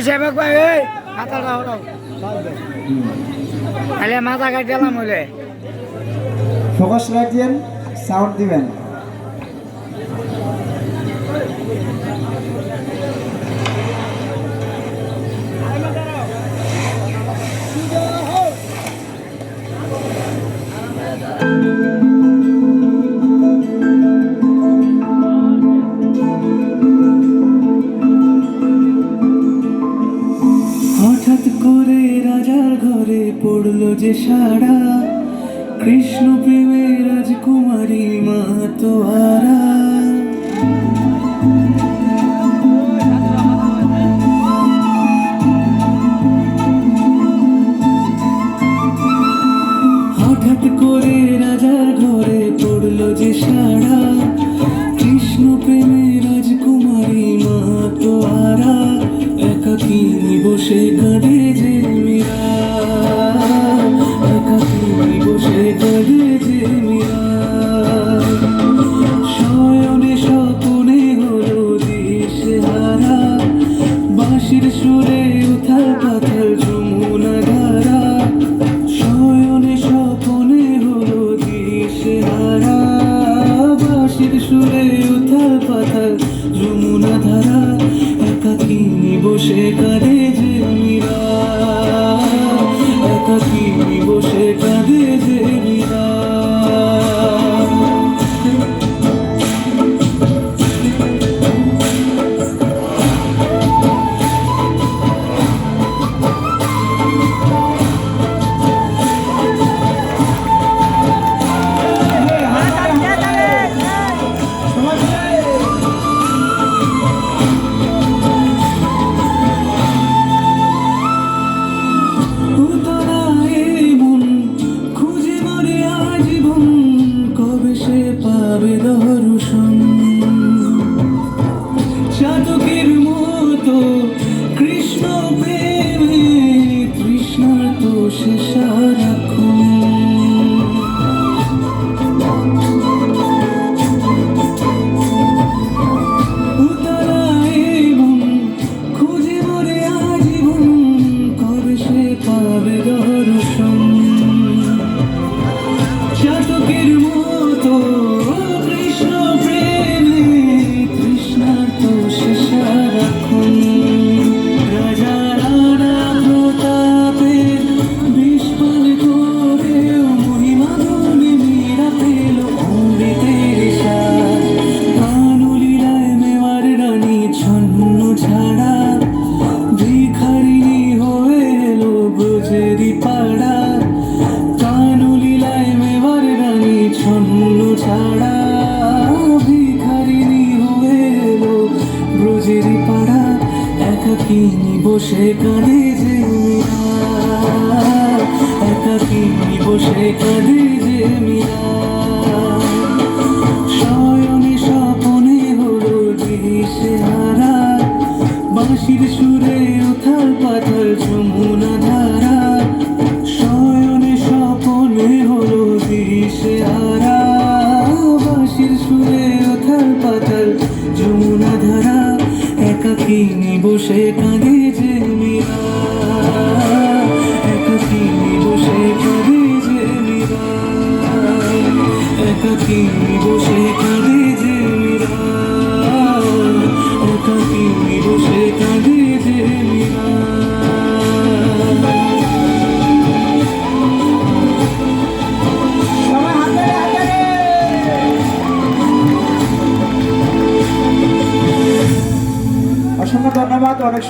সেবক ভাই মাথাটা হরাও তাহলে মাথা কাটিলাম হলে ফোকাস রাখবেন, সাউন্ড দিবেন। হঠাৎ করে রাজার ঘরে পড়লো যে সারা, কৃষ্ণ প্রেমের রাজকুমারী মা তোয়ারা। হঠাৎ করে রাজার ঘরে পড়লো যে সারা, কৃষ্ণ প্রেমের রাজকুমারী মা তোয়ারা। একাকিনী বসে কাঁদে যে মীরা, একাকিনী বসে কাঁদে যে মীরা। শয়নে স্বপনে হলো দিশেহারা, বাঁশির সুরে উথাল পাথাল যমুনা ধারা। শয়নে স্বপনে হলো দিশেহারা, বাঁশির সুরে উথাল পাথাল যমুনা ধারা। একাকিনী বসে কাঁদে যে মীরা, একাকিনী বসে কাঁদে যে মীরা। পাবে দর্শন চাতকের মতো কৃষ্ণ প্রেমে তৃষ্ণার তো সে সারাক্ষণ। উতারায় মন খুঁজে মরে আজীবন, কবে সে পাবে দর্শন চাতকের মতো কৃষ্ণ প্রেমে তৃষ্ণার তো সে সারাক্ষণ। রাজা রানা প্রতাপের বিস্ফল করেও মহিমা গুণে মীরা পেল অমৃতের স্বাদ। কানলীলায় মেওয়ার রানী ছন্ন ছাড়া, ভিখারিণী হয়ে এলো ব্রজেরই পাড়া। কানলীলায় মেওয়ার রানী ছন্ন ছাড়া, ভিখারিণী হয়ে এলো ব্রজেরই পাড়া। একাকিনী বসে কাঁদে যে মীরা, একাকিনী বসে কাঁদে যে মীরা। শয়নে স্বপনে হলো দিশেহারা, বাঁশির সুরে উথাল পাথাল যমুনা ধারা। শয়নে স্বপনে হলো দিশেহারা, বাঁশির সুরে উথাল পাথাল যমুনা ধারা। একাকিনী বসে কাঁদে যে মীরা, একাকিনী বসে কাঁদে যে মীরা, একাকিনী বসে কাঁদে যে মীরা, একাকিনী বসে কাঁদে যে মীরা। অসংখ্য ধন্যবাদ। অনেক